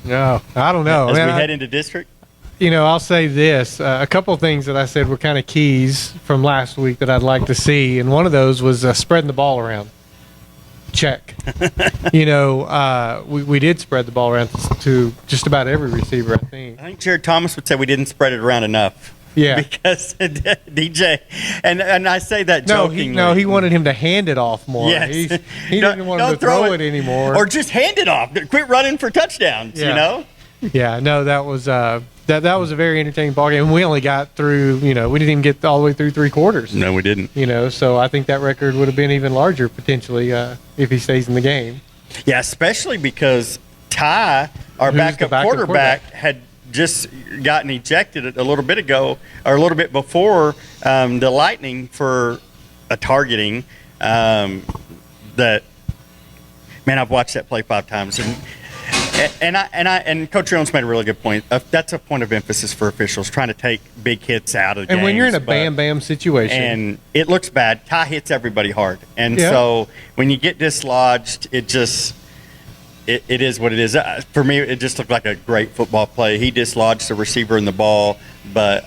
No, I don't know. As we head into district? I'll say this. A couple of things that I said were kind of keys from last week that I'd like to see, and one of those was spreading the ball around. Check. We did spread the ball around to just about every receiver, I think. I think Jared Thomas would say we didn't spread it around enough. Yeah. Because DJ, and I say that jokingly. He wanted him to hand it off more. Yes. He didn't want him to throw it anymore. Or just hand it off. Quit running for touchdowns, Yeah, no, that was that was a very entertaining ball game. We only got through, we didn't even get all the way through three quarters. No, we didn't. So I think that record would have been even larger potentially if he stays in the game. Yeah, especially because Ty, our backup quarterback, had just gotten ejected a little bit ago, or a little bit before the Lightning for a targeting. I've watched that play 5 times, and Coach Jones made a really good point. That's a point of emphasis for officials, trying to take big hits out of the And games, when you're in a bam situation, and it looks bad, Ty hits everybody hard, and so when you get dislodged, it just. It is what it is. For me, it just looked like a great football play. He dislodged the receiver in the ball, but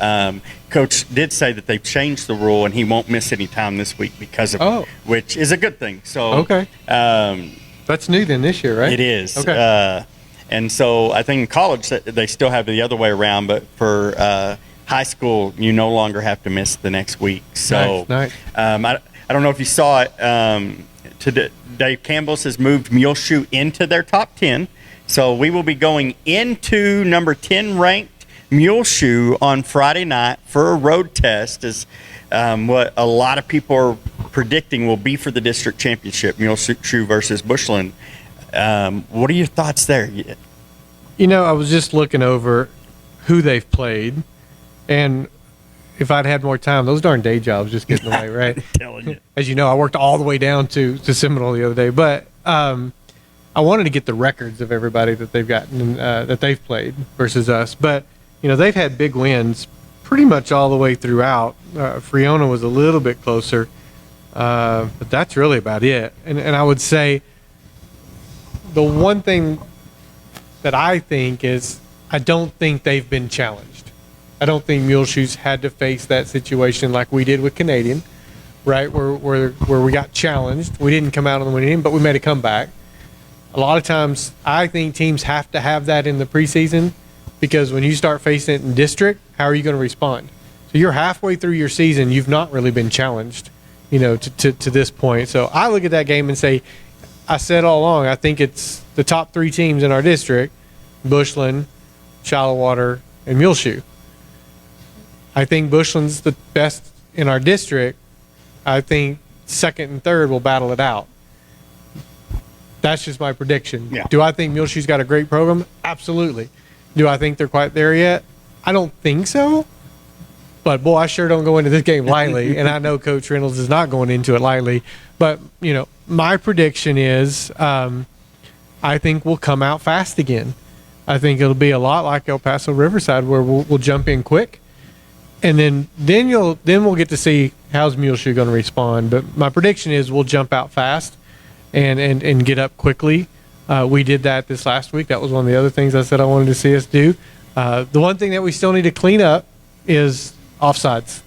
Coach did say that they've changed the rule and he won't miss any time this week because of it, which is a good thing. So okay, that's new then this year, right? It is. Okay, and so I think in college they still have it the other way around, but for high school, you no longer have to miss the next week. So nice. I don't know if you saw it. Dave Campbell's has moved Muleshoe into their top 10. So we will be going into number 10 ranked Muleshoe on Friday night for a road test, is what a lot of people are predicting will be for the district championship, Muleshoe versus Bushland. What are your thoughts there? I was just looking over who they've played, and if I'd had more time, those darn day jobs just get in the way, right? I'm telling you. As you know, I worked all the way down to Seminole the other day, but I wanted to get the records of everybody that they've gotten, that they've played versus us. But, they've had big wins pretty much all the way throughout. Friona was a little bit closer, but that's really about it. And I would say the one thing that I think is I don't think they've been challenged. I don't think Muleshoe's had to face that situation like we did with Canadian, right? Where we got challenged. We didn't come out on the winning end, but we made a comeback. A lot of times, I think teams have to have that in the preseason because when you start facing it in district, how are you going to respond? So you're halfway through your season, you've not really been challenged, to this point. So I look at that game and say, I said all along, I think it's the top 3 teams in our district, Bushland, Shallowater, and Muleshoe. I think Bushland's the best in our district. I think second and third will battle it out. That's just my prediction. Yeah. Do I think Muleshoe's got a great program? Absolutely. Do I think they're quite there yet? I don't think so. But, boy, I sure don't go into this game lightly, and I know Coach Reynolds is not going into it lightly. But, my prediction is I think we'll come out fast again. I think it'll be a lot like El Paso Riverside where we'll jump in quick. And then we'll get to see how's Muleshoe going to respond. But my prediction is we'll jump out fast and get up quickly. We did that this last week. That was one of the other things I said I wanted to see us do. The one thing that we still need to clean up is offsides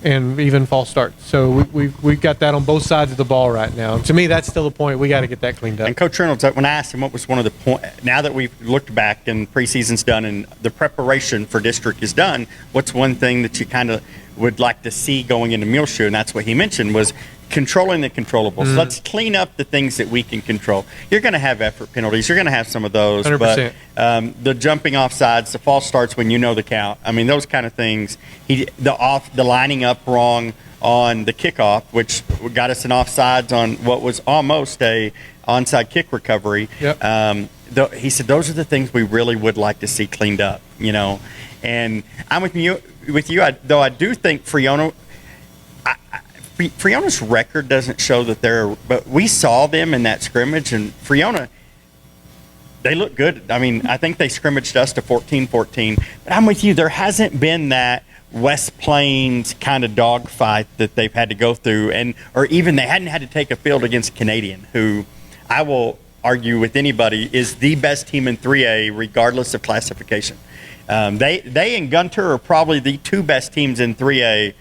and even false starts. So we've got that on both sides of the ball right now. To me, that's still a point. We got to get that cleaned up. And Coach Reynolds, when I asked him what was one of the points, now that we've looked back and preseason's done and the preparation for district is done, what's one thing that you kind of would like to see going into Muleshoe? And that's what he mentioned was controlling the controllables. Mm-hmm. Let's clean up the things that we can control. You're going to have effort penalties. You're going to have some of those. 100%. But the jumping off sides, the false starts when you know the count. I mean, those kind of things. The lining up wrong on the kickoff, which got us an offsides on what was almost a onside kick recovery. Yep. He said those are the things we really would like to see cleaned up. And I'm with you. Though I do think Friona's record doesn't show that but we saw them in that scrimmage, and Friona, they look good. I mean, I think they scrimmaged us to 14-14. But I'm with you. There hasn't been that West Plains kind of dogfight that they've had to go through, or even they hadn't had to take a field against Canadian, who I will argue with anybody is the best team in 3A regardless of classification. They and Gunter are probably the two best teams in 3A.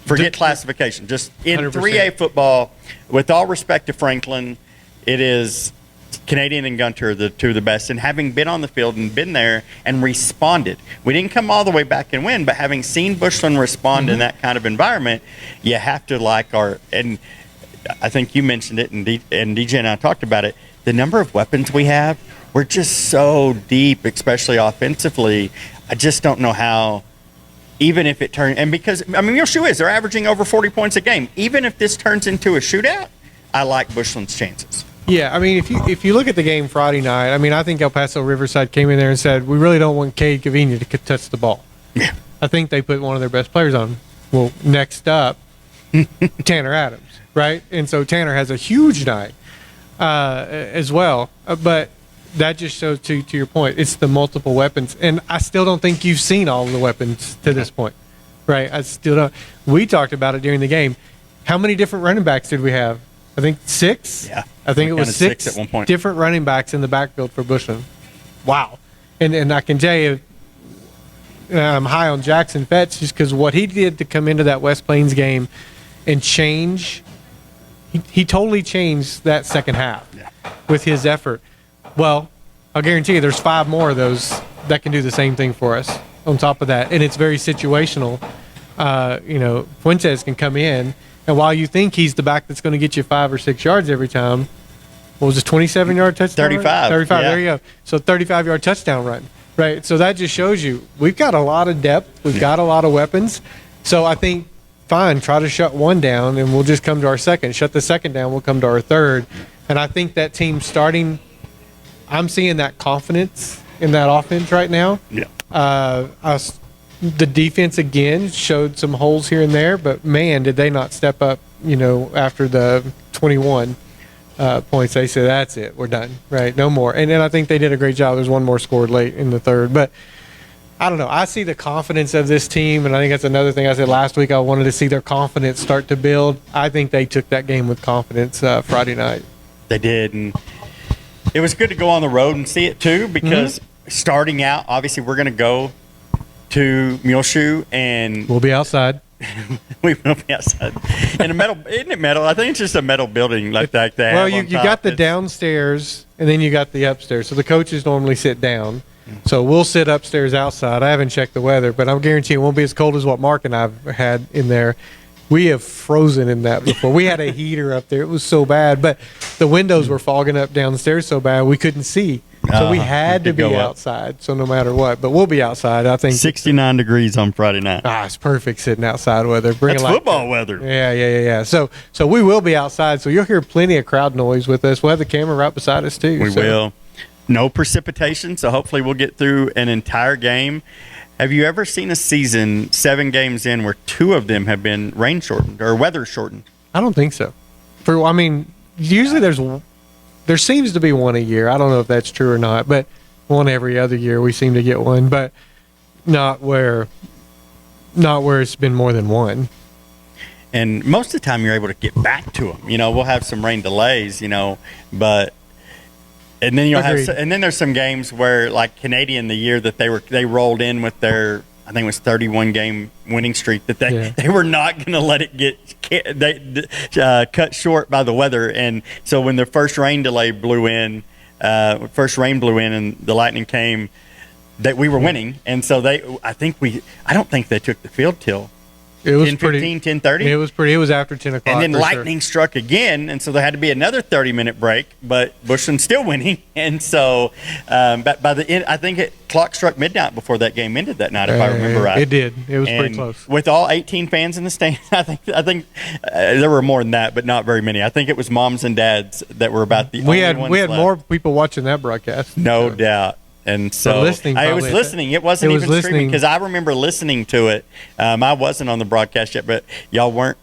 Forget classification. Just in 100%. 3A football, with all respect to Franklin, it is Canadian and Gunter are the two of the best. And having been on the field and been there and responded, we didn't come all the way back and win, but having seen Bushland respond in that kind of environment, you have to and I think you mentioned it, and DJ and I talked about it, the number of weapons we have, we're just so deep, especially offensively. I just don't know how. Even if it turns, and because, I mean, Muleshoe they're averaging over 40 points a game. Even if this turns into a shootout, I like Bushland's chances. Yeah, I mean, if you look at the game Friday night, I mean, I think El Paso Riverside came in there and said, we really don't want Cade Cavini to touch the ball. Yeah. I think they put one of their best players on. Well, next up, Tanner Adams, right? And so Tanner has a huge night as well. But that just shows, to your point, it's the multiple weapons. And I still don't think you've seen all of the weapons to this point, right? I still don't. We talked about it during the game. How many different running backs did we have? I think 6? Yeah. I think it was 6 at one point. Different running backs in the backfield for Bushland. Wow. And I can tell you, I'm high on Jackson Fetch just because what he did to come into that West Plains game and change, he totally changed that second half with his effort. Well, I'll guarantee you there's 5 more of those that can do the same thing for us on top of that. And it's very situational. Fuentes can come in, and while you think he's the back that's going to get you 5 or 6 yards every time, what was it, 27-yard touchdown 35. run? 35, yeah. There you go. So 35-yard touchdown run, right? So that just shows you we've got a lot of depth. We've got a lot of weapons. So I think, fine, try to shut one down, and we'll just come to our second. Shut the second down, we'll come to our third. And I think that team starting – I'm seeing that confidence in that offense right now. Yeah. The defense, again, showed some holes here and there, but, man, did they not step up, after the 21 points. They said, that's it. We're done, right? No more. And then I think they did a great job. There's one more scored late in the third. But I don't know. I see the confidence of this team, and I think that's another thing I said last week. I wanted to see their confidence start to build. I think they took that game with confidence Friday night. They did, and it was good to go on the road and see it too, because starting out, obviously, we're going to go to Muleshoe, and we'll be outside. We will be outside in a metal. Isn't it metal? I think it's just a metal building like that. Well, you got the downstairs, and then you got the upstairs. So the coaches normally sit down. So we'll sit upstairs outside. I haven't checked the weather, but I'm guaranteeing it won't be as cold as what Mark and I've had in there. We have frozen in that before. We had a heater up there. It was so bad. But the windows were fogging up downstairs so bad we couldn't see. So we had to be outside, so no matter what. But we'll be outside, I think. 69 degrees on Friday night. It's perfect sitting outside weather. That's football weather. Yeah. So we will be outside. So you'll hear plenty of crowd noise with us. We'll have the camera right beside us, too. We will. No precipitation, so hopefully we'll get through an entire game. Have you ever seen a season 7 games in where 2 of them have been rain shortened or weather shortened? I don't think so. Usually there seems to be one a year. I don't know if that's true or not, but one every other year we seem to get one, but not where it's been more than one. And most of the time you're able to get back to them. We'll have some rain delays, but and then and then there's some games where, like Canadian, the year that they rolled in with their, I think it was 31 game winning streak, that they were not going to let it get cut short by the weather. And so when the first rain blew in and the lightning came, that we were winning. And so I don't think they took the field till it was 10:15, 10:30. It was after 10 o'clock. And then lightning struck again, and so there had to be another 30-minute break, but Bushland's still winning. And so by the end, I think clock struck midnight before that game ended that night, if I remember right. It did. It was pretty close. With all 18 fans in the stands, I think there were more than that, but not very many. I think it was moms and dads that were about the only ones We had left. more people watching that broadcast. No doubt. And so I was listening. It wasn't even streaming because I remember listening to it. I wasn't on the broadcast yet, but y'all weren't.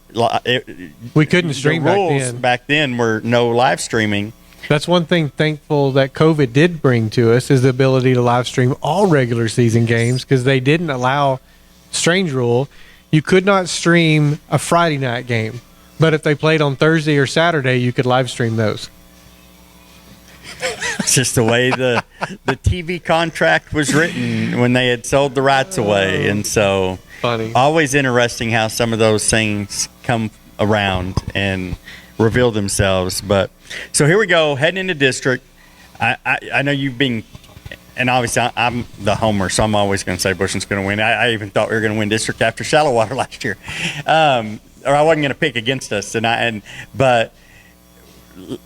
We couldn't stream the rules back then were no live streaming. That's one thing thankful that COVID did bring to us is the ability to live stream all regular season games, because they didn't allow, strange rule, you could not stream a Friday night game. But if they played on Thursday or Saturday, you could live stream those. It's just the way the TV contract was written when they had sold the rights away. And so funny. Always interesting how some of those things come around and reveal themselves. But so here we go, heading into district. I know you've been, and obviously I'm the homer, so I'm always going to say Bushland's going to win. I even thought we were going to win district after Shallow Water last year, or I wasn't going to pick against us. But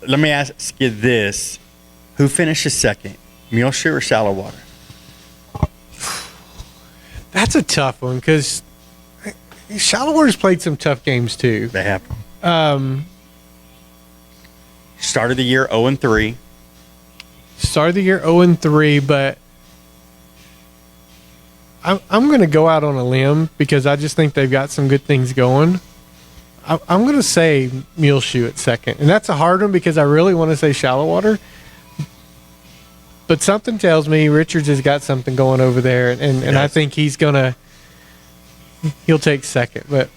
let me ask you this. Who finishes second, Muleshoe or Shallow Water? That's a tough one, because Shallow Water's played some tough games too. They have. Started the year 0-3. Started the year 0-3, but I'm going to go out on a limb because I just think they've got some good things going. I'm going to say Muleshoe at second, and that's a hard one because I really want to say Shallow Water. But something tells me Richards has got something going over there, and I think he'll take second. But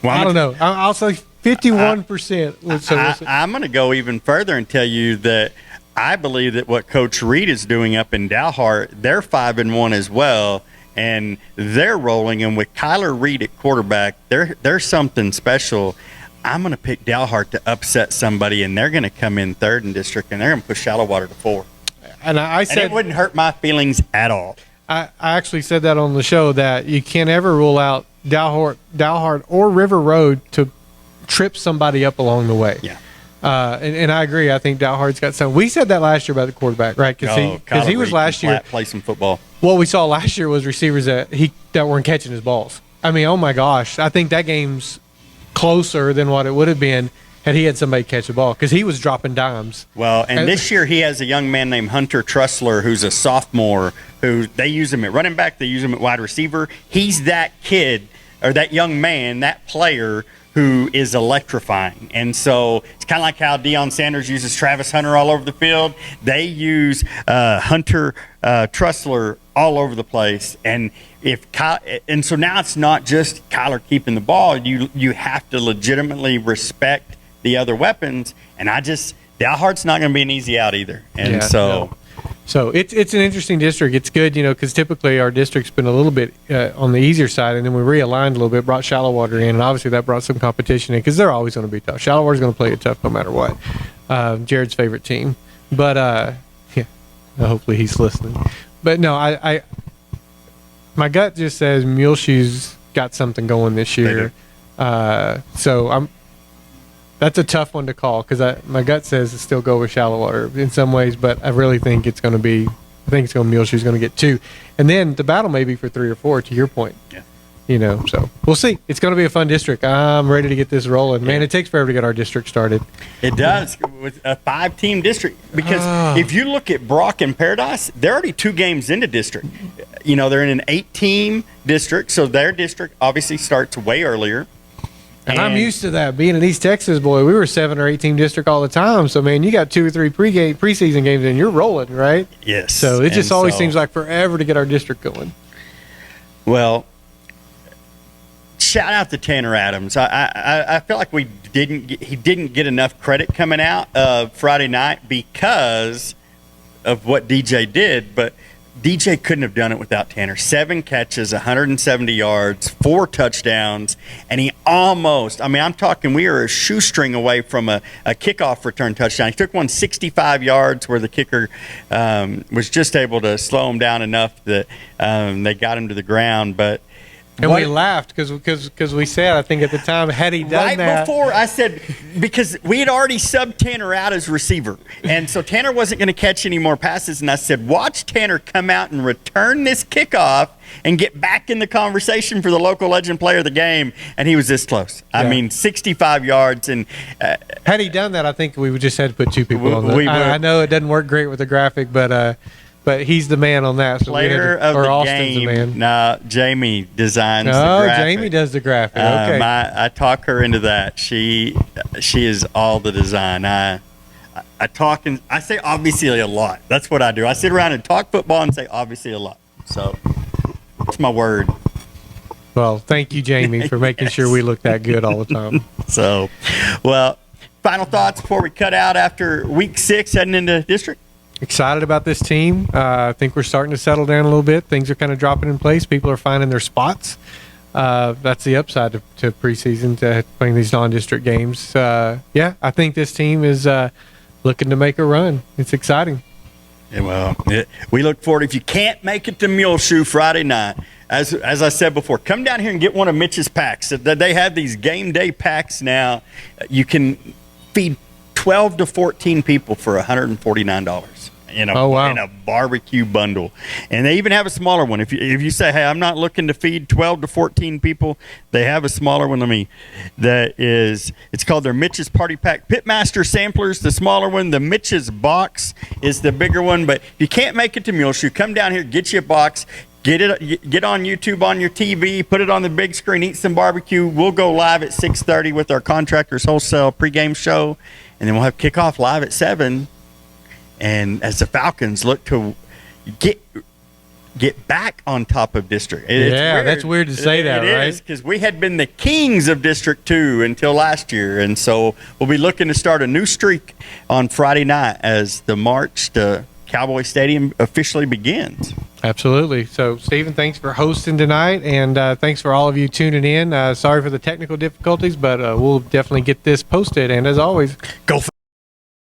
I don't know. I'll say 51%. I'm going to go even further and tell you that I believe that what Coach Reed is doing up in Dalhart, they're 5-1 as well, and they're rolling. And with Kyler Reed at quarterback, there's something special. I'm going to pick Dalhart to upset somebody, and they're going to come in third in district, and they're going to push Shallow Water to 4. And I said, and it wouldn't hurt my feelings at all. I actually said that on the show, that you can't ever rule out Dalhart or River Road to trip somebody up along the way. Yeah. And I agree. I think Dalhart's got something. We said that last year about the quarterback, right? Because he was last year. Play some football. What we saw last year was receivers that weren't catching his balls. I mean, oh my gosh. I think that game's closer than what it would have been had he had somebody catch the ball, because he was dropping dimes. Well, and this year he has a young man named Hunter Trussler, who's a sophomore, who they use him at running back, they use him at wide receiver. He's that kid, or that young man, that player who is electrifying. And so it's kind of like how Deion Sanders uses Travis Hunter all over the field. They use Hunter Trussler all over the place. And so now it's not just Kyler keeping the ball. You have to legitimately respect the other weapons, and Dalhart's not going to be an easy out either. And so it's an interesting district. It's good, because typically our district's been a little bit on the easier side, and then we realigned a little bit, brought Shallow Water in, and obviously that brought some competition in, because they're always going to be tough. Shallow Water's going to play it tough no matter what. Jared's favorite team, but hopefully he's listening. But no, my gut just says Muleshoe's got something going this year. That's a tough one to call, because my gut says to still go with Shallow Water in some ways, but I really think it's going to be. I think Muleshoe's going to get 2, and then the battle may be for 3 or 4. To your point, So we'll see. It's going to be a fun district. I'm ready to get this rolling. Man, it takes forever to get our district started. It does, with a 5-team district, because if you look at Brock and Paradise, they're already 2 games into district. They're in an 8-team district, so their district obviously starts way earlier. And I'm used to that. Being an East Texas boy, we were 7 or 8 team district all the time. So, man, you got 2 or 3 preseason games and you're rolling, right? Yes. So it just always seems like forever to get our district going. Well, shout out to Tanner Adams. I feel like he didn't get enough credit coming out of Friday night because of what DJ did, but DJ couldn't have done it without Tanner. 7 catches, 170 yards, 4 touchdowns, and he almost, I'm talking, we are a shoestring away from a kickoff return touchdown. He took one 65 yards where the kicker was just able to slow him down enough that they got him to the ground, but and we laughed because we said, I think at the time, had he done that. Right before I said, because we had already subbed Tanner out as receiver. And so Tanner wasn't going to catch any more passes. And I said, watch Tanner come out and return this kickoff and get back in the conversation for the local legend player of the game. And he was this close. Yeah. 65 yards. And had he done that, I think we would just had to put 2 people on that. I know it doesn't work great with the graphic, but he's the man on that. So player of the Austin's game. The man. No, Jamie designs the graphic. Oh, Jamie does the graphic. Okay. I talk her into that. She is all the design. I talk and I say obviously a lot. That's what I do. I sit around and talk football and say obviously a lot. So that's my word. Well, thank you, Jamie, for making sure we look that good all the time. So, well, final thoughts before we cut out after week 6 heading into district? Excited about this team. I think we're starting to settle down a little bit. Things are kind of dropping in place. People are finding their spots. That's the upside to preseason, to playing these non-district games. I think this team is looking to make a run. It's exciting. Yeah, well, we look forward. If you can't make it to Muleshoe Friday night, as I said before, come down here and get one of Mitch's packs. They have these game day packs now. You can feed 12 to 14 people for $149 in a barbecue bundle. And they even have a smaller one. If you say, hey, I'm not looking to feed 12 to 14 people, they have a smaller one. It's called their Mitch's Party Pack. Pitmaster Samplers, the smaller one. The Mitch's Box is the bigger one. But if you can't make it to Muleshoe, come down here, get you a box. Get on YouTube on your TV, put it on the big screen, eat some barbecue. We'll go live at 6:30 with our Contractors Wholesale pregame show, and then we'll have kickoff live at 7. And as the Falcons look to get back on top of district. That's weird to say that, right? It is, because we had been the kings of District 2 until last year. And so we'll be looking to start a new streak on Friday night as the march to Cowboy Stadium officially begins. Absolutely. So, Stephen, thanks for hosting tonight, and thanks for all of you tuning in. Sorry for the technical difficulties, but we'll definitely get this posted. And as always, go Falcons.